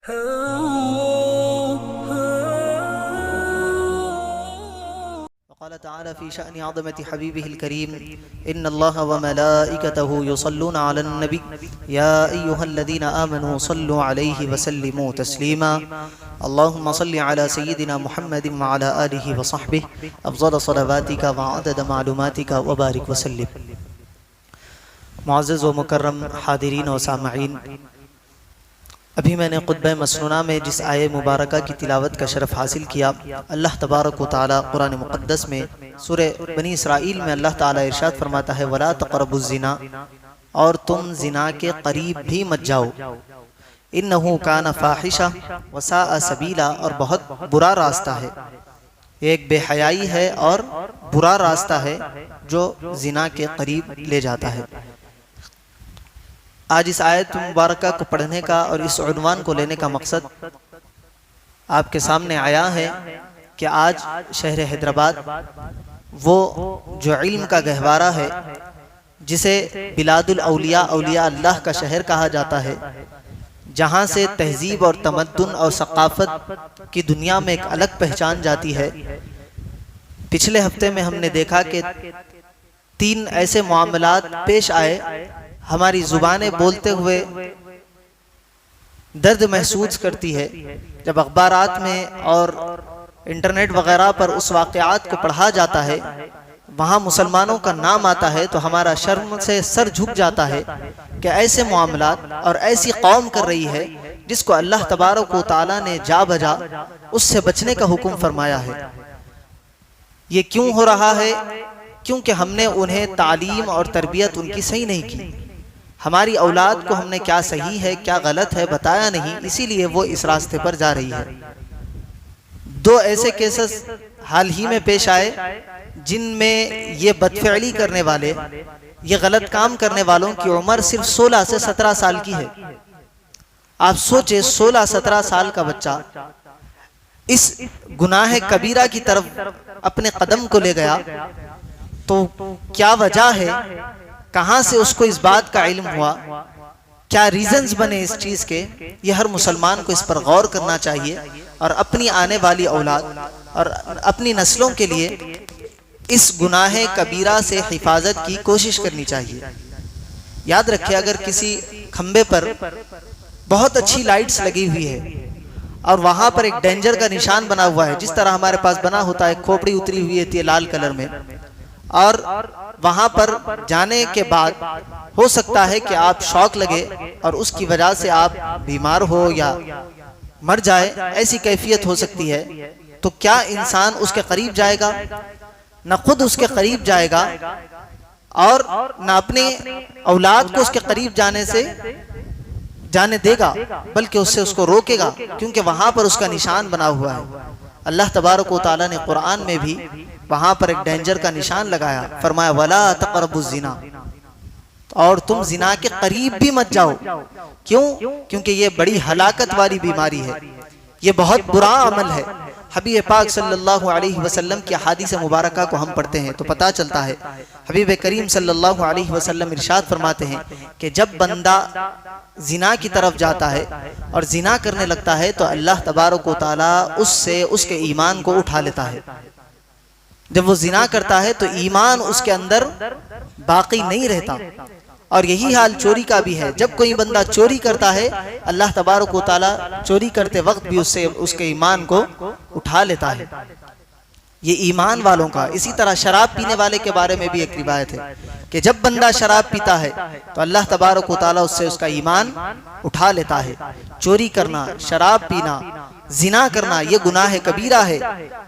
क़ाल तआला फ़ी शअनि अज़मति हबीबिहिल करीम इन्नल्लाह व मलाइकतहु युसल्लूना अलन नबी या अय्युहल्लज़ीना आमनू सल्लु अलैहि व सल्लिमू तस्लीमा अल्लाहुम्मा सल्लि अला सय्यिदिना मुहम्मदिन व अला आलिहि व सहबिहि अफ़ज़ल सलवातिका व अदद मालूमातिका व बारिक व सल्लिम। मुअज़्ज़ज़ व मुकर्रम हादिरीन व सामईन, अभी मैंने ख़ुतबा मसनूना में जिस आये मुबारका की तिलावत का शरफ़ हासिल किया, अल्लाह तबारक व तआला कुरान मुक़द्दस में सूरह बनी इसराइल में अल्लाह ताला इरशाद फरमाता है, वला तक़रबुज़्ज़िना, और तुम ज़िना के करीब भी मत जाओ, इन्नहु कान फ़ाहिशा व साअ सबीला, और बहुत बुरा रास्ता है, एक बेहयाई है और बुरा रास्ता है जो ज़िना के करीब ले जाता है। आज इस आयत मुबारका को पढ़ने का और इस उन्वान को लेने का मकसद आपके सामने आया है कि आज शहर हैदराबाद वो जो इल्म का गहवारा है, जिसे बिलादुल औलिया औलिया अल्लाह का शहर कहा जाता है, जहाँ से तहजीब और तमद्दुन और सकाफ़त की दुनिया में एक अलग पहचान जाती है। पिछले हफ्ते में हमने देखा कि 3 ऐसे मामलात पेश आए, हमारी ज़ुबानें बोलते हुए दर्द महसूस करती है। जब अखबारात में और इंटरनेट वगैरह पर उस वाक़यात को पढ़ा जाता है, वहाँ मुसलमानों का नाम आता है, तो हमारा शर्म से सर झुक जाता है कि ऐसे मामलात और ऐसी कौम कर रही है जिसको अल्लाह तबारक व तआला ने जा बजा उससे बचने का हुक्म फरमाया है। ये क्यों हो रहा है? क्योंकि हमने उन्हें तालीम और तरबियत उनकी सही नहीं की। हमारी औलाद को हमने क्या सही है क्या गलत है बताया नहीं, इसीलिए वो इस रास्ते पर जा रही है। 2 ऐसे केसेस हाल ही में पेश आए जिनमें ये बदफिअली करने वाले, ये गलत काम करने वालों की उम्र सिर्फ 16 से 17 साल की है। आप सोचे 16-17 साल का बच्चा इस गुनाह कबीरा की तरफ अपने कदम को ले गया, तो क्या वजह है? कहाँ से उसको इस बात का इल्म हुआ? क्या रीजंस बने इस चीज़ के? ये हर मुसलमान को इस पर गौर करना चाहिए और अपनी आने वाली औलाद और अपनी नस्लों के लिए इस गुनाह कबीरा से हिफाजत की कोशिश करनी चाहिए। याद रखिए, अगर किसी खंबे पर बहुत अच्छी लाइट्स लगी हुई है और वहाँ पर एक डेंजर का निशान बना हुआ है, जिस तरह हमारे पास बना होता है, खोपड़ी उतरी हुई होती है लाल कलर में, और वहां पर जाने के बाद हो सकता है कि आप शौक लगे और उसकी वजह से आप बीमार हो या मर जाए, ऐसी कैफियत हो सकती है। तो क्या इंसान उसके करीब जाएगा? न खुद उसके करीब जाएगा और न अपने औलाद को उसके करीब जाने देगा, बल्कि उससे उसको रोकेगा, क्योंकि वहां पर उसका निशान बना हुआ है। अल्लाह तबारक व तआला ने कुरान में भी वहां पर एक डेंजर का निशान लगाया, फरमाया वला तक़रबुज़्ज़िना, और तुम जिना के करीब भी मत जाओ। क्यों? क्योंकि ये बड़ी हलाकत वाली बीमारी है, ये बहुत बुरा अमल है। हबीब पाक सल्लल्लाहु अलैहि वसल्लम की हदीस मुबारका को हम पढ़ते हैं तो पता चलता है, हबीब करीम सल्लल्लाहु अलैहि वसल्लम इरशाद फरमाते हैं कि जब बंदा जिना की तरफ जाता है और जिना करने लगता है, तो अल्लाह तबारक व तआला उससे उसके ईमान को उठा लेता है। जब वो जिना करता है तो ईमान उसके अंदर बाकी नहीं रहता। और यही हाल चोरी का भी है। जब कोई बंदा चोरी करता है, अल्लाह तबारक व तआला चोरी करते वक्त भी उससे उसके ईमान को उठा लेता है। ये ईमान वालों का। इसी तरह शराब पीने वाले के बारे में भी एक रिवायत है कि जब बंदा शराब पीता है तो अल्लाह तबारक व तआला उससे उसका ईमान उठा लेता है। चोरी करना, शराब पीना, जिना करना, ये गुनाह कबीरा है,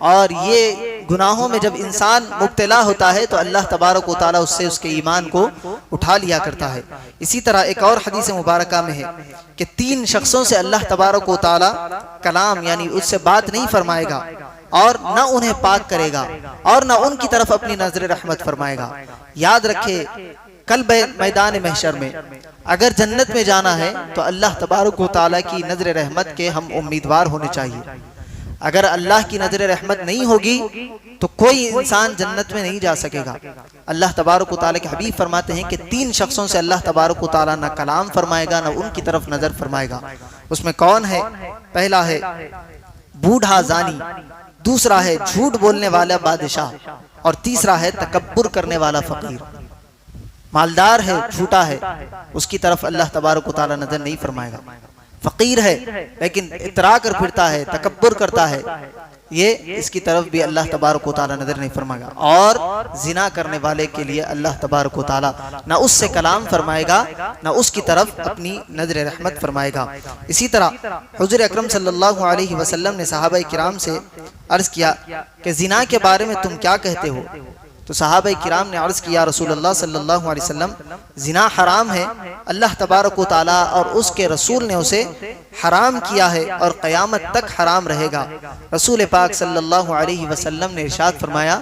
और ये गुनाहों में जब इंसान मुब्तला होता है तो अल्लाह तबारक व तआला उससे उसके ईमान को उठा लिया करता है। इसी तरह एक और हदीस मुबारका में है कि 3 शख्सों से अल्लाह तबारक व तआला कलाम यानी उससे बात नहीं फरमाएगा, और न उन्हें पाक करेगा, और न उनकी तरफ अपनी नजर रहमत फरमाएगा। याद रखे, कल मैदान महशर में अगर जन्नत में जाना है तो अल्लाह तबारक व तआला की नजर रहमत के हम उम्मीदवार होने चाहिए। अगर अल्लाह की नजर रहमत नहीं होगी तो कोई इंसान जन्नत में नहीं जा सकेगा। अल्लाह तबारक व तआला के हबीब फरमाते हैं कि 3 शख्सों से अल्लाह तबारक व तआला ना कलाम फरमाएगा ना उनकी तरफ नजर फरमाएगा। उसमें कौन है? पहला है बूढ़ा जानी, दूसरा है झूठ बोलने वाला बादशाह और तीसरा है तकब्बुर करने वाला फकीर। मालदार है, झूठा है, उसकी तरफ अल्लाह तबारक व तआला नजर नहीं फरमाएगा। फकीर है लेकिन इतरा कर फिरता है, तकब्बुर करता है, ये इसकी तरफ भी अल्लाह तबारक व तआला नजर नहीं फरमाएगा। और जिना करने वाले के लिए अल्लाह तबारक व तआला ना उससे कलाम फरमाएगा ना उसकी तरफ अपनी नजर रहमत फरमाएगा। इसी तरह हुजूर अकरम सल्लल्लाहु अलैहि वसल्लम ने सहाबा किराम से अर्ज किया कि जिना के बारे में तुम क्या कहते हो? तो सहाबा किराम ने अर्ज किया, रसूलुल्लाह सल्लल्लाहु अलैहि वसल्लम, जिना हराम है, अल्लाह तबारक व तआला और उसके रसूल ने उसे हराम किया है और क़यामत तक हराम रहेगा। रसूल पाक सल्लल्लाहु अलैहि वसल्लम ने इरशाद फरमाया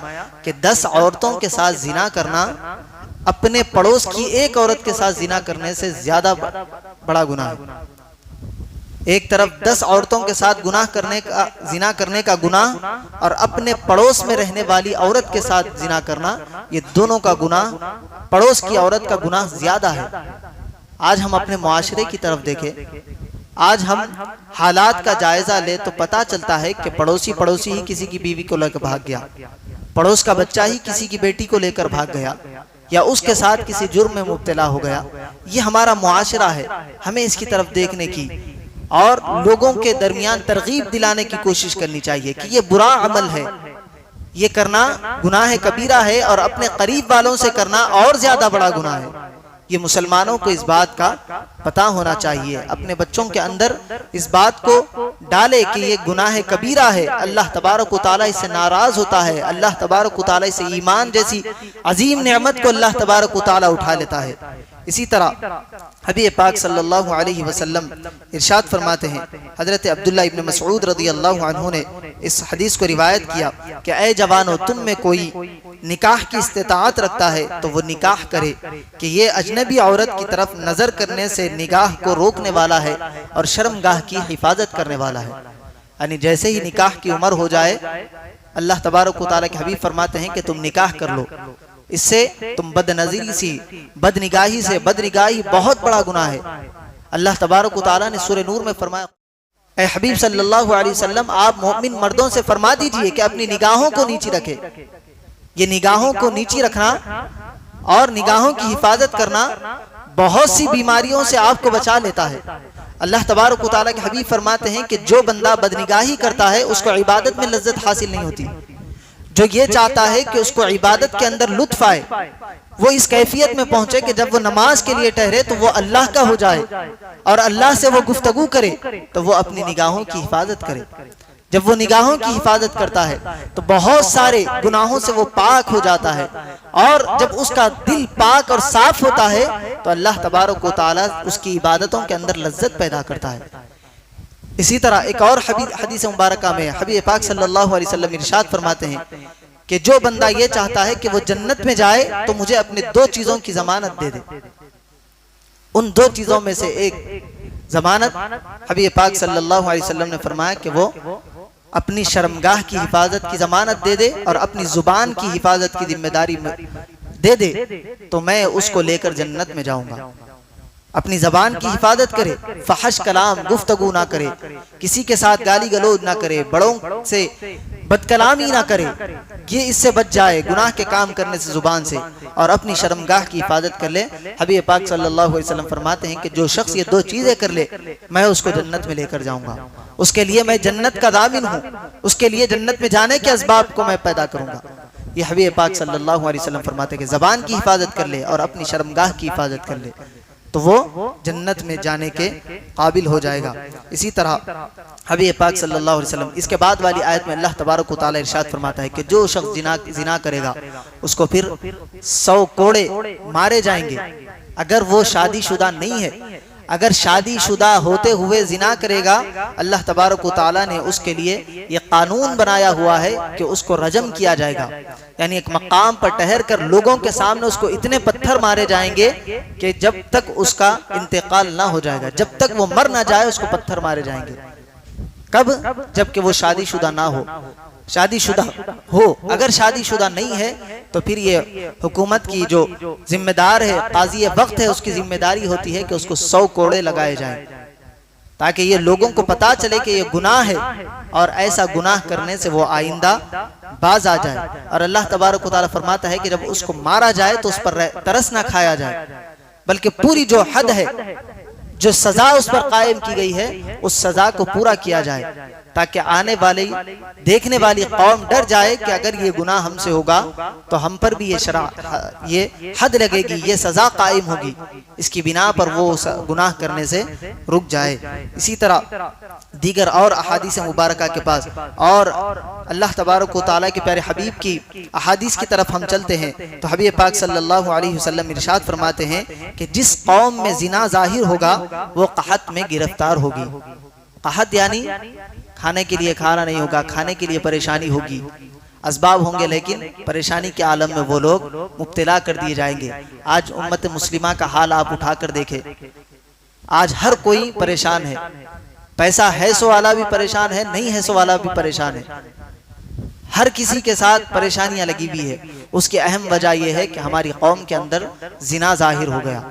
कि 10 औरतों के साथ जिना करना अपने पड़ोस की एक औरत के साथ जिना करने से ज्यादा बड़ा गुनाह है। एक तरफ 10 औरतों के साथ जिना करने का गुनाह और अपने पड़ोस में रहने वाली औरत के साथ जिना करना, ये दोनों का गुनाह, पड़ोस की औरत का गुनाह ज्यादा है। आज हम अपने मुआशरे की तरफ देखें, आज हम हालात का जायजा ले तो पता चलता है कि पड़ोसी ही किसी की बीवी को लेकर भाग गया, पड़ोस का बच्चा ही किसी की बेटी को लेकर भाग गया या उसके साथ किसी जुर्म में मुब्तला हो गया। ये हमारा मुआशरा है, हमें इसकी तरफ देखने की और लोगों के दरमियान तरगीब दिलाने की कोशिश करनी चाहिए कि ये बुरा अमल है, ये करना गुनाह कबीरा है और अपने करीब वालों से करना और ज्यादा बड़ा गुनाह है। ये मुसलमानों को इस बात का पता होना चाहिए, अपने बच्चों के अंदर इस बात को डाले कि ये गुनाह कबीरा है, अल्लाह तबारक व तआला इससे नाराज होता है, अल्लाह तबारक व तआला इससे ईमान जैसी अजीम नेमत को अल्लाह तबारक व तआला उठा लेता है। इसी तरह हबीब पाक सल्लल्लाहु अलैहि वसल्लम इरशाद फरमाते हैं, हजरत अब्दुल्ला इब्न मसऊद रदियल्लाहु अन्हु ने इस हदीस को रिवायत किया कि ऐ जवानों, तुम में कोई निकाह की इस्तिताअत रखता है तो वो निकाह करे कि ये अजनबी औरत की तरफ नजर करने से निगाह को रोकने वाला है और शर्मगाह की हिफाजत करने वाला है। यानी जैसे ही निकाह की उम्र हो जाए, अल्लाह तबारक व तआला के हबीब फरमाते हैं कि तुम निकाह कर लो, इससे तुम बदनज़री से, बदनिगाही बहुत बड़ा गुनाह है। अल्लाह तबारक व तआला ने सूरह नूर में फरमाया, ऐ हबीब सल्लल्लाहु अलैहि वसल्लम, आप मोमिन मर्दों से फरमा दीजिए कि अपनी निगाहों को नीची रखे। ये निगाहों को नीची रखना और निगाहों की हिफाजत करना बहुत सी बीमारियों से आपको बचा लेता है। अल्लाह तबारक व तआला के हबीब फरमाते हैं कि जो बंदा बदनिगाही करता है उसको इबादत में लज्जत हासिल नहीं होती। जो ये चाहता है कि उसको इबादत के अंदर लुत्फ आए, वो इस कैफियत में पहुंचे कि जब वो नमाज के लिए ठहरे तो वो अल्लाह का हो जाए और अल्लाह से वो गुफ्तगू करे तो वो अपनी निगाहों की हिफाजत करे। जब वो निगाहों की हिफाजत करता है तो बहुत सारे गुनाहों से वो पाक हो जाता है और जब उसका दिल पाक और साफ होता है तो अल्लाह तबारक व तआला उसकी इबादतों के अंदर लज्जत पैदा करता है। इसी तरह एक और हदीस मुबारका में हबीब पाक सल्लल्लाहु अलैहि वसल्लम इरशाद फरमाते हैं कि जो बंदा ये चाहता है कि वो जन्नत में जाए तो मुझे अपने 2 चीजों की जमानत दे दे। उन 2 चीजों में से एक जमानत हबीब पाक सल्लल्लाहु अलैहि वसल्लम ने फरमाया कि वो अपनी शर्मगाह की हिफाजत की जमानत दे दे और अपनी जुबान की हिफाजत की जिम्मेदारी दे दे तो मैं उसको लेकर जन्नत में जाऊंगा। अपनी जबान की हिफाजत करे, फहश कलाम गुफ्तगू ना करे, किसी के साथ गाली गलोज ना करे, बड़ों से बदकलामी ना करे, ये इससे बच जाए गुनाह के काम करने से जुबान से और अपनी शर्मगाह की हिफाजत कर ले। हबीब पाक सल्लल्लाहु अलैहि वसल्लम फरमाते हैं कि जो शख्स ये 2 चीजें कर ले मैं उसको जन्नत में लेकर जाऊंगा, उसके लिए मैं जन्नत का दामिन हूँ, उसके लिए जन्नत में जाने के असबाब को मैं पैदा करूंगा। ये हबीब पाक सल्लल्लाहु अलैहि वसल्लम फरमाते हैं कि जबान की हिफाजत कर ले और अपनी शर्मगाह की हिफाजत कर ले तो वो जन्नत में जाने के काबिल हो जाएगा। इसी तरह हबीब पाक सल्लल्लाहु अलैहि वसल्लम इसके बाद वाली आयत में अल्लाह तबारक व तआला इरशाद फरमाता है कि जो शख्स जिना करेगा उसको फिर 100 कोड़े मारे जाएंगे अगर वो शादीशुदा नहीं है। अगर शादीशुदा होते हुए जिना करेगा, अल्लाह तबारक व तआला ने उसके लिए ये कानून बनाया हुआ है कि उसको रजम किया जाएगा, यानी एक मकाम पर ठहर कर लोगों के सामने उसको इतने पत्थर मारे जाएंगे कि जब तक उसका इंतकाल ना हो जाएगा, जब तक वो मर ना जाए उसको पत्थर मारे जाएंगे। कब? जबकि वो शादीशुदा ना हो। शादीशुदा हो, अगर शादीशुदा नहीं है तो फिर ये हुकूमत की जो जिम्मेदार है, काजी वक्त है, उसकी जिम्मेदारी होती है कि उसको 100 कोड़े लगाए जाएं, ताकि ये लोगों को पता चले कि ये गुनाह है और ऐसा गुनाह करने से वो आइंदा बाज आ जाए। और अल्लाह तबारक व तआला फरमाता है कि जब उसको मारा जाए तो उस पर तरस ना खाया जाए, बल्कि पूरी जो हद है, जो सजा उस पर कायम की गई है, उस सजा को पूरा किया जाए, ताकि आने वाली देखने वाली कौम डर जाए कि अगर ये गुनाह हमसे होगा तो हम पर भी ये हद लगेगी, ये सजा कायम होगी। इसकी बिना पर वो गुनाह करने से रुक जाए। इसी तरह दीगर और अहादीस मुबारका के पास और अल्लाह तबारक व तआला के प्यारे हबीब की अहादीस की तरफ हम चलते हैं तो हबीब पाक सल्लल्लाहु अलैहि वसल्लम इरशाद फरमाते हैं कि जिस कौम में जिना जाहिर होगा वो कहत में गिरफ्तार होगी। कहत यानी खाने के लिए खाना नहीं होगा, खाने के लिए परेशानी होगी, असबाब होंगे, लेकिन परेशानी के आलम में वो लोग मुब्तला कर दिए जाएंगे। आज उम्मत मुस्लिमा का हाल आप उठा कर देखें, आज हर कोई परेशान है। पैसा है सो वाला भी परेशान है, नहीं है सो वाला भी परेशान है। हर किसी के साथ परेशानियां लगी हुई है। उसकी अहम वजह यह है कि हमारी कौम के अंदर जिना जाहिर हो गया,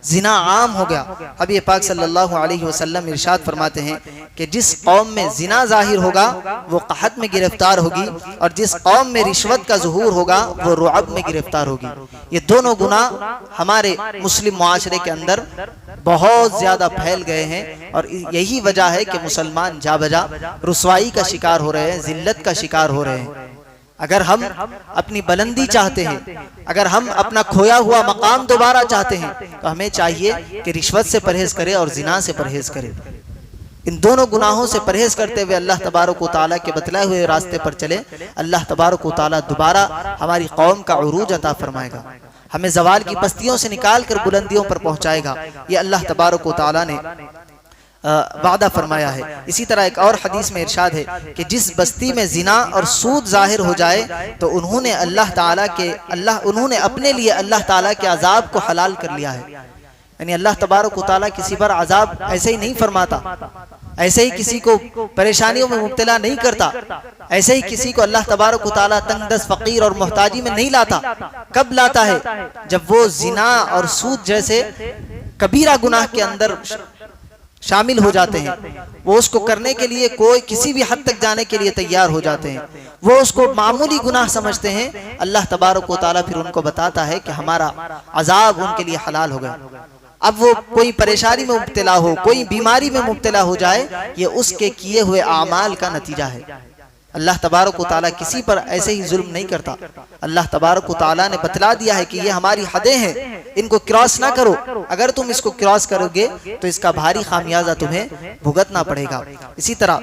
जिना आम हो गया। हबीब पाक सल्लल्लाहु अलैहि वसल्लम इरशाद फरमाते हैं कि जिस कौम में जिना जाहिर होगा वो कहत में गिरफ्तार होगी, और जिस कौम में रिश्वत का ज़ुहूर होगा वो रुअब में गिरफ्तार होगी। ये दोनों गुनाह हमारे मुस्लिम मुआशरे के अंदर बहुत ज्यादा फैल गए हैं, और यही वजह है कि मुसलमान जा बजा रुसवाई का शिकार हो रहे हैं, जिल्लत का शिकार हो रहे हैं। अगर हम अपनी बुलंदी चाहते हैं, अगर हम अपना खोया हुआ मकाम दोबारा चाहते हैं, तो हमें चाहिए कि रिश्वत से परहेज करें और जिना से परहेज करें। इन दोनों गुनाहों से परहेज करते हुए अल्लाह तबारक व तआला के बतलाए हुए रास्ते पर चले, अल्लाह तबारक व तआला दोबारा हमारी कौम का उरूज अता फरमाएगा, हमें जवाल की पस्तियों से निकाल कर बुलंदियों पर पहुंचाएगा। ये अल्लाह तबारक व तआला ने वादा फरमाया है। इसी तरह एक और हदीस में इरशाद है कि जिस बस्ती में जिना और सूद जाहिर हो जाए तो उन्होंने उन्होंने अपने लिए अल्लाह ताला के अजाब को हलाल कर लिया है। यानी अल्लाह तबारक व तआला किसी पर अजाब ऐसे ही नहीं फरमाता, ऐसे ही किसी को परेशानियों में मुब्तला नहीं करता, ऐसे ही किसी को अल्लाह तबारक व तआला तंगदस्त फकीर और मोहताजी में नहीं लाता। कब लाता है? जब वो जिना और सूद जैसे कबीरा गुनाह के अंदर शामिल हो जाते हैं। वो उसको करने के लिए कोई किसी भी हद तक जाने के लिए तैयार हो जाते हैं। वो उसको मामूली गुनाह समझते हैं। अल्लाह तबारक व तआला फिर उनको बताता है कि हमारा अजाब उनके लिए हलाल हो गया। अब वो कोई परेशानी में मुब्तला हो, कोई बीमारी में मुब्तला हो जाए, ये उसके किए हुए आमाल का नतीजा है। अल्लाह तबारक व तआला किसी पर ऐसे ही जुल्म नहीं करता। अल्लाह तबारक व तआला ने बतला दिया है कि ये हमारी हदें हैं, इनको क्रॉस ना करो। अगर तुम इसको क्रॉस करोगे तो इसका भारी खामियाजा तुम्हें भुगतना पड़ेगा। इसी तरह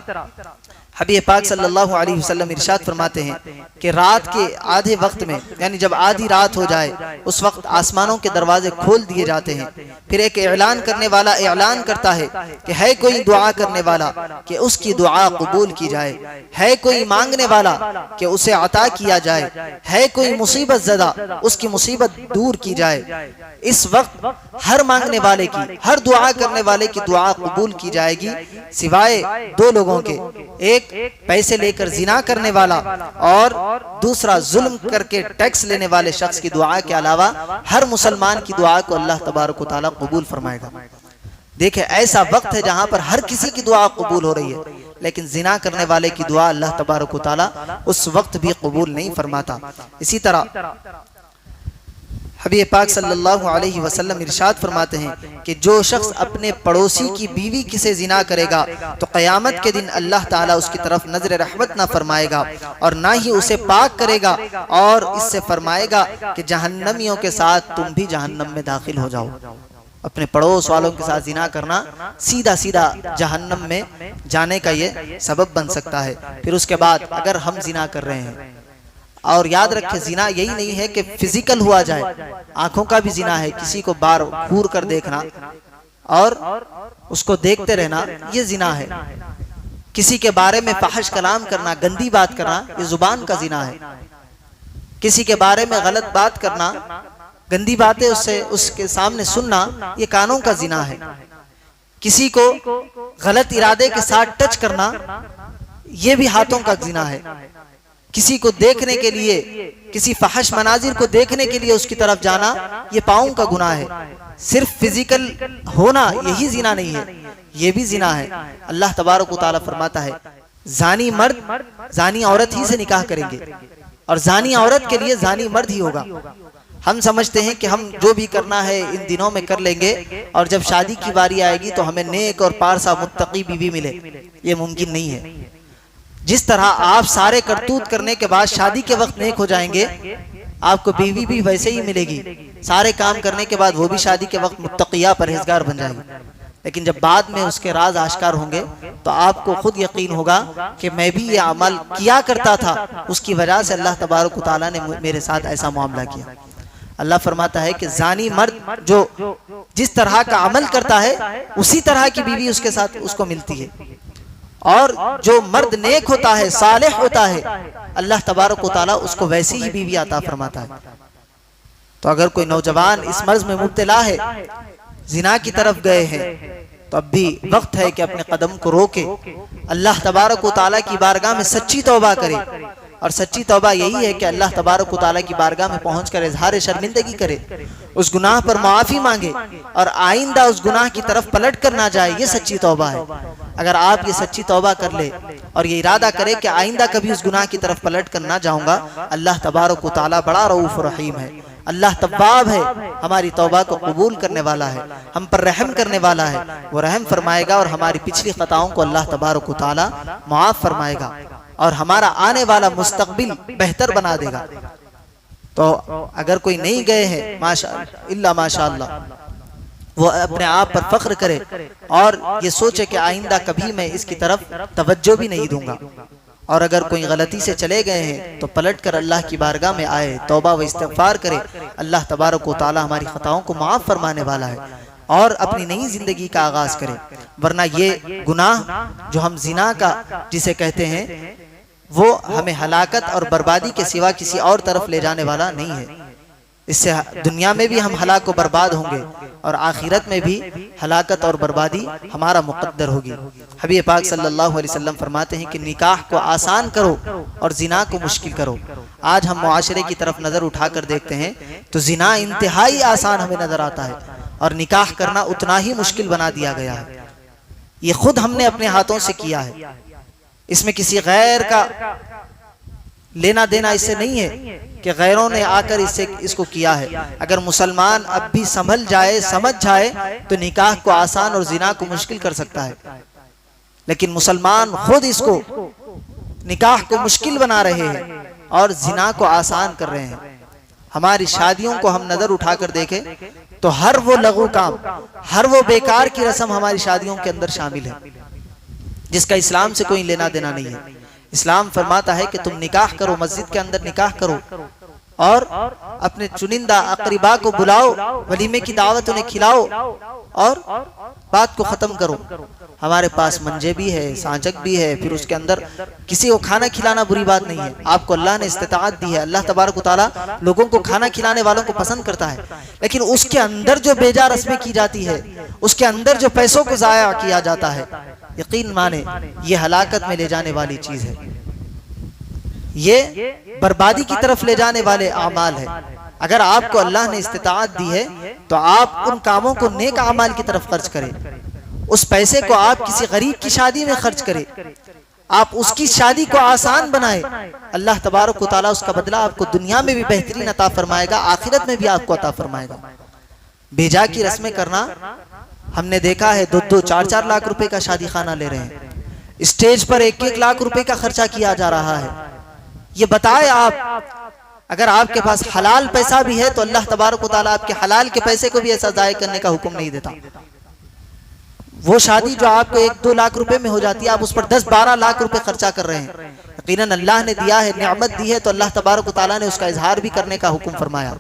हबीब पाक सल्लल्लाहु अलैहि वसल्लम इरशाद फरमाते हैं कि रात के आधे वक्त में, यानी जब आधी रात हो जाए, उस वक्त आसमानों के दरवाजे खोल दिए जाते हैं। फिर एक ऐलान करने वाला ऐलान करता है कि है कोई दुआ करने वाला कि उसकी दुआ कबूल की जाए, है कोई मांगने वाला कि उसे अता किया जाए, है कोई मुसीबत ज़दा उसकी मुसीबत दूर की जाए। इस वक्त हर मांगने वाले की, हर दुआ करने वाले की दुआ कबूल की जाएगी, सिवाय दो लोगों के, एक पैसे लेकर जिना करने वाला और दूसरा जुल्म करके टैक्स लेने वाले शख्स की दुआ के अलावा हर मुसलमान की दुआ को अल्लाह तबारक व तआला कबूल फरमाएगा। देखे, ऐसा वक्त है जहां पर हर किसी की दुआ कबूल हो रही है, लेकिन जिना करने वाले की दुआ अल्लाह तबारक व तआला उस वक्त भी कबूल नहीं फरमाता। इसी तरह हबीब पाक सल्लल्लाहु अलैहि वसल्लम इरशाद फरमाते हैं कि जो शख्स अपने पड़ोसी की बीवी किसे जिना करेगा तो क़यामत के दिन अल्लाह ताला उसकी तरफ नजर रहमत ना फरमाएगा और ना ही उसे पाक करेगा, और इससे फरमाएगा कि जहन्नमियों के साथ तुम भी जहन्नम में दाखिल हो जाओ। अपने पड़ोस वालों के साथ जिना करना सीधा सीधा जहन्नम में जाने का ये सबब बन सकता है। फिर उसके बाद अगर हम जिना कर रहे हैं, और याद रखें जिना यही नहीं है कि फिजिकल हुआ जाए, आंखों का भी जिना है। किसी को बार घूर कर देखना और उसको देखते रहना, ये जिना है। किसी के बारे में फाहिश कलाम करना, गंदी बात करना, ये जुबान का जिना है। किसी के बारे में गलत बात करना, गंदी बातें उसके सामने सुनना, ये कानों का जिना है। किसी को गलत इरादे के साथ टच करना ये भी हाथों का जिना है। किसी को देखने के लिए, किसी फहश मनाजिर को देखने के लिए उसकी तरफ जाना ये पाँव का गुनाह है। सिर्फ फिजिकल होना यही जिना नहीं है, ये भी जिना है। अल्लाह तबारक व तआला फरमाता है जानी मर्द जानी औरत ही से निकाह करेंगे और जानी औरत के लिए जानी मर्द ही होगा। हम समझते हैं कि हम जो भी करना है इन दिनों में कर लेंगे और जब शादी की बारी आएगी तो हमें नेक और पारसा मुत्तकी बीवी मिले, ये मुमकिन नहीं है। जिस तरह आप सारे करतूत करने के बाद शादी के वक्त नेक हो जाएंगे, आपको बीवी भी वैसे ही मिलेगी। सारे काम करने के बाद वो भी शादी के वक्त मुत्तकिया परहेजगार बन जाएगी। लेकिन जब बाद में उसके राज आश्कार होंगे तो आपको खुद यकीन होगा कि मैं भी ये अमल किया करता था, उसकी वजह से अल्लाह तबारक व तआला ने मेरे साथ ऐसा मामला किया। अल्लाह फरमाता है कि जानी मर्द जो जिस तरह का अमल करता है उसी तरह की बीवी उसके साथ उसको मिलती है, और जो मर्द नेक होता है, सालेह होता है, अल्लाह तबारक व तआला उसको वैसी ही बीवी अता फरमाता है। तो अगर कोई नौजवान इस मर्ज में मुब्तला है, जिना की तरफ गए हैं, तो अब भी वक्त है कि अपने कदम को रोके, अल्लाह तबारक व तआला की बारगाह में सच्ची तौबा करे। और सच्ची तौबा यही है कि अल्लाह तबारक व तआला की बारगाह में पहुंचकर इजहार शर्मिंदगी करे, उस गुनाह पर माफी मांगे और आइंदा उस गुनाह की तरफ पलट कर ना जाए। ये सच्ची तौबा है। अगर आप ये सच्ची तौबा कर ले और ये इरादा करे कि आइंदा कभी उस गुनाह की तरफ पलट कर ना जाऊंगा, अल्लाह तबारक व तआला बड़ा रऊफ रहीम है, अल्लाह तव्वाब है, हमारी तौबा को कबूल करने वाला है, हम पर रहम करने वाला है। वो रहम फरमाएगा और हमारी पिछली खताओं को अल्लाह तबारक व तआला माफ फरमाएगा और हमारा आने वाला मुस्तकबिल बेहतर बना देगा। तो अगर कोई नहीं गए हैं माशाअल्लाह, वो अपने आप पर फख्र करे और ये सोचे कि आइंदा कभी मैं इसकी तरफ तवज्जो भी नहीं दूंगा। और अगर कोई गलती से चले गए हैं तो पलट कर अल्लाह की बारगाह में आए, तौबा व इस्तिग़फ़ार करे। अल्लाह तबारक व तआला हमारी खताओं को माफ़ फरमाने वाला है और अपनी नई जिंदगी का आगाज करे। वरना ये गुनाह जो हम जिना का जिसे कहते हैं वो हमें हलाकत और बर्बादी के सिवा किसी और तरफ ले जाने वाला नहीं है। इससे दुनिया में भी हम हलाक व बर्बाद होंगे और आखिरत में भी हलाकत और बर्बादी हमारा मुक़द्दर होगी। हबीब पाक सल्लल्लाहु अलैहि वसल्लम फरमाते हैं कि निकाह को आसान करो और जिना को मुश्किल करो। आज हम मुआशरे की तरफ नज़र उठाकर देखते हैं तो जिना इंतहाई आसान हमें नज़र आता है और निकाह करना उतना ही मुश्किल बना दिया गया है। ये खुद हमने अपने हाथों से किया है, इसमें किसी गैर का लेना देना इससे नहीं है कि गैरों ने आकर इसको किया है। अगर मुसलमान अब भी संभल जाए, समझ जाए तो निकाह को आसान और जिना को मुश्किल कर सकता है। लेकिन मुसलमान खुद इसको निकाह को मुश्किल बना रहे हैं और जिना को आसान कर रहे हैं। हमारी शादियों को हम नजर उठाकर देखें तो हर वो लघु काम, हर वो बेकार की रस्म हमारी शादियों के अंदर शामिल है जिसका इस्लाम से कोई लेना देना नहीं है। इस्लाम फरमाता है कि तुम निकाह करो, मस्जिद के अंदर निकाह करो और अपने चुनिंदा अकरीबा को बुलाओ, वलीमे की दावत उन्हें खिलाओ और बात को खत्म करो। हमारे पास मंजे भी है, सांचक भी है, फिर उसके अंदर किसी को खाना खिलाना बुरी बात नहीं है। आपको अल्लाह ने इस्तिताअत दी है, अल्लाह तबारक व तआला लोगों को खाना खिलाने वालों को पसंद करता है। लेकिन उसके अंदर जो बेजा रस्में की जाती है, उसके अंदर जो पैसों को जाया किया जाता है, यकीन माने ये हलाकत में ले जाने वाली चीज है, ये बर्बादी की तरफ ले जाने वाले आमाल है। अगर आपको अल्लाह ने इस्तिताअत दी है तो आप उन कामों को नेक आमाल की तरफ खर्च करें। उस पैसे को आप किसी गरीब की शादी में खर्च करें, आप उसकी शादी को आसान बनाए। अल्लाह तबारक व तआला उसका बदला आपको दुनिया में भी बेहतरीन अता फरमाएगा, आखिरत में भी आपको अता फरमाएगा। बेजा की रस्में करना हमने देखा है, 2-2, 4-4 लाख रुपए का शादी खाना ले रहे हैं, स्टेज पर 1-1 लाख रुपए का खर्चा किया जा रहा है। ये बताए आप, अगर आपके पास हलाल पैसा भी है तो अल्लाह तबारक व तआला आपके हलाल के पैसे को भी ऐसा ज़ाय करने का हुक्म नहीं देता। वो शादी जो आपको 1-2 लाख रुपए में हो जाती है, आप उस पर 10-12 लाख रुपए खर्चा कर रहे हैं। यकीनन अल्लाह ने दिया है, नियामत दी है, तो अल्लाह तबारक व तआला ने उसका इजहार भी करने का हुक्म फरमाया।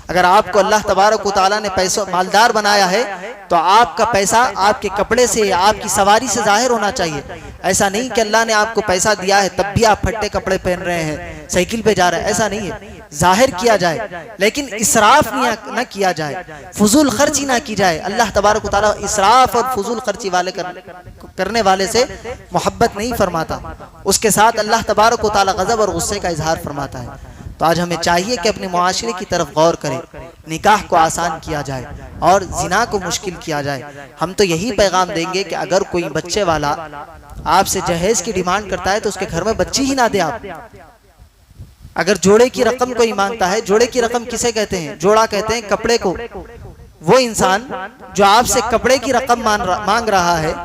अगर आपको अल्लाह तबारक व तआला ने पैसों मालदार बनाया है तो आपका पैसा आपके कपड़े से, आपकी सवारी से जाहिर होना चाहिए। ऐसा नहीं कि अल्लाह ने आपको पैसा दिया है तब भी आप फट्टे कपड़े पहन रहे हैं, साइकिल पे जा रहे हैं, ऐसा नहीं है। जाहिर किया जाए लेकिन इसराफ न किया जाए, फजूल खर्ची ना की जाए। अल्लाह तबारक व तआला इसराफ और फजूल खर्ची वाले करने वाले से मोहब्बत नहीं फरमाता, उसके साथ अल्लाह तबारक व तआला गज़ब और गुस्से का इजहार फरमाता है। तो आज हमें चाहिए कि अपने मुआशरे की तरफ गौर करें, निकाह को आसान किया जाए और जिना को मुश्किल किया जाए। हम तो यही पैगाम देंगे कि अगर कोई बच्चे वाला आपसे जहेज की डिमांड करता है तो उसके घर में बच्ची ही ना दे आप। अगर जोड़े की रकम कोई मांगता है, जोड़े की रकम किसे कहते हैं? जोड़ा कहते हैं कपड़े को। वो इंसान जो आपसे कपड़े की रकम मांग रहा है,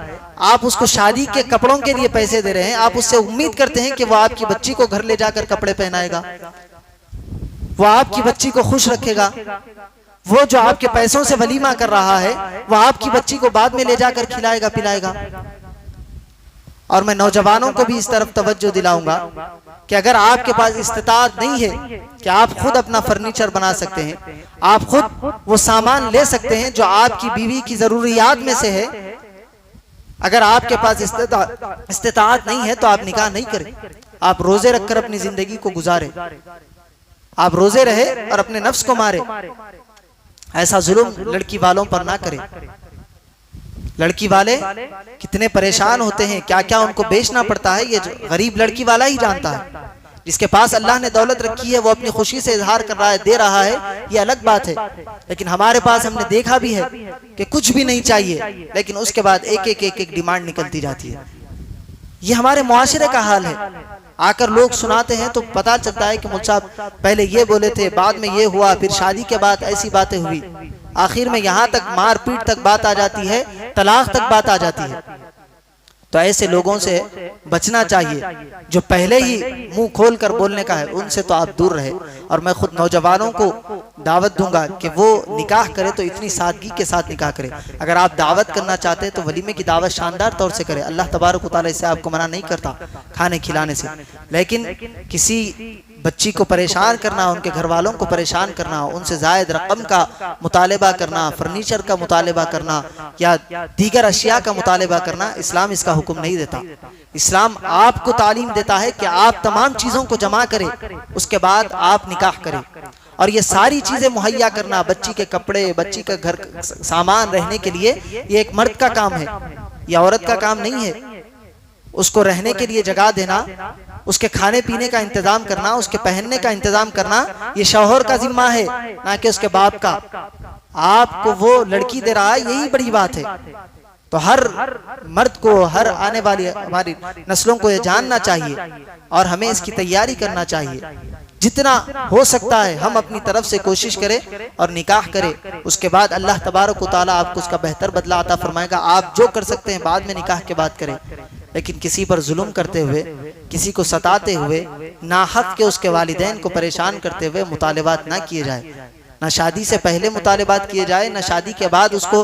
आप उसको शादी के कपड़ों के लिए पैसे दे रहे हैं, आप उससे उम्मीद करते हैं कि वो आपकी बच्ची को घर ले जाकर कपड़े पहनाएगा, वो आपकी बच्ची को खुश रखेगा। वो जो आपके पैसों से वलीमा कर रहा है वो आपकी बच्ची को बाद में ले जाकर खिलाएगा पिलाएगा। और मैं नौजवानों को भी इस तरफ तवज्जो दिलाऊंगा कि अगर आपके पास इस्तिताअत नहीं है कि आप खुद अपना फर्नीचर बना सकते हैं, आप खुद वो सामान ले सकते हैं जो आपकी बीवी की जरूरियात में से है, अगर आपके पास इस्तिताअत नहीं है तो आप निकाह नहीं करें। आप रोजे रखकर अपनी जिंदगी को गुजारे, आप रोजे रहे और अपने नफ्स को मारे। ऐसा जुल्म लड़की वालों पर ना करें। लड़की वाले कितने परेशान होते हैं, क्या क्या उनको बेचना पड़ता है, ये गरीब लड़की वाला ही जानता है। जिसके पास अल्लाह ने दौलत रखी है वो अपनी खुशी से इजहार कर रहा है, दे रहा है, ये अलग बात है। लेकिन हमारे पास हमने देखा भी है कि कुछ भी नहीं चाहिए लेकिन उसके बाद एक डिमांड निकलती जाती है। ये हमारे मुआशरे का हाल है। आकर लोग सुनाते हैं तो पता चलता है कि मुझसे पहले ये बोले थे, बाद में ये हुआ, फिर शादी के बाद ऐसी बातें हुई, आखिर में यहाँ तक मारपीट तक बात आ जाती है, तलाक तक बात आ जाती है। तो ऐसे लोगों से बचना चाहिए। जो पहले ही मुंह खोल कर बोलने का है उनसे तो आप दूर रहे। और मैं खुद नौजवानों को दावत दूंगा कि वो निकाह करे तो इतनी सादगी के साथ निकाह करे। अगर आप दावत करना चाहते हैं तो वलीमे की दावत शानदार तौर से करें। अल्लाह तबारक व तआला इससे आपको मना नहीं करता खाने खिलाने से, लेकिन किसी बच्ची को परेशान करना, उनके घर वालों को परेशान करना, उनसे जायद रकम का मुतालबा करना, फर्नीचर का मुतालबा करना या दीगर अशिया का मुतालबा करना, इस्लाम इसका हुक्म नहीं देता। इस्लाम आपको तालीम देता है कि आप तमाम चीजों को जमा करें, उसके बाद आप निकाह करें। और ये सारी चीजें मुहैया करना, बच्ची के कपड़े, बच्ची का घर सामान रहने के लिए, ये एक मर्द का काम है, ये औरत का काम नहीं है। उसको रहने के लिए जगह देना, उसके खाने पीने का इंतजाम करना, उसके पहनने का इंतजाम करना, ये शौहर का जिम्मा है, ना कि उसके बाप का। आपको वो लड़की दे रहा है, यही बड़ी बात है। तो हर मर्द को, हर आने वाली हमारी नस्लों को ये जानना चाहिए और हमें इसकी तैयारी करना चाहिए। जितना हो सकता है हम अपनी तरफ से कोशिश करें और निकाह करें। उसके बाद अल्लाह तबारक व तआला आपको उसका बेहतर बदला अता फरमाएगा। आप जो कर सकते हैं बाद में निकाह के बाद करें, लेकिन किसी पर जुल्म करते हुए, किसी को सताते हुए, नाहक के उसके वालिदैन को परेशान करते हुए मुतालिबात ना किए जाए। ना शादी से पहले मुतालिबात किए जाए, ना शादी के बाद उसको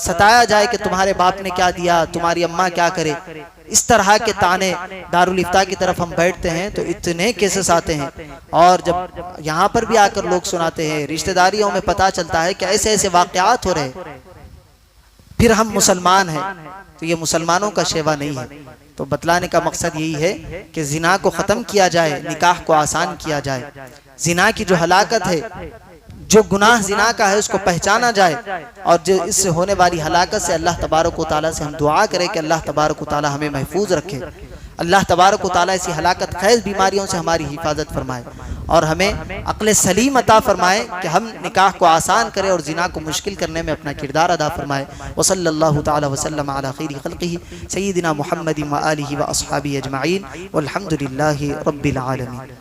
सताया जाए कि तुम्हारे बाप ने क्या दिया, तुम्हारी अम्मा क्या करे। इस तरह के ताने दारुल इफ्ता की तरफ हम बैठते हैं तो इतने केसेस आते हैं। और जब यहाँ पर भी आकर लोग सुनाते हैं, रिश्तेदारियों में पता चलता है कि ऐसे ऐसे वाकयात हो रहे, फिर हम मुसलमान हैं, तो ये मुसलमानों का शेवा नहीं है। तो बतलाने का मकसद यही है कि जिना को ख़त्म किया जाए, निकाह को आसान किया जाए। जिना की जो हलाकत है, जो गुनाह जिना का है, उसको पहचाना जाए और जो इससे होने वाली हलाकत से अल्लाह तबारक व तआला से हम दुआ करें कि अल्लाह तबारक व तआला हमें महफूज रखे। अल्लाह तबारक व तआला ऐसी हलाकत खैज़ बीमारियों से हमारी हिफाजत फरमाए और हमें अक्ल सलीम अता फरमाए कि हम निकाह को आसान करें और जिना को मुश्किल करने में अपना किरदार अदा फरमाए। वसल्लल्लाहु तआला वसल्लम अला खैरि खल्क़िही सय्यिदिना मुहम्मदिन व आलिहि व अस्हाबिही अजमईन वल्हम्दुलिल्लाहि रब्बिल आलमीन।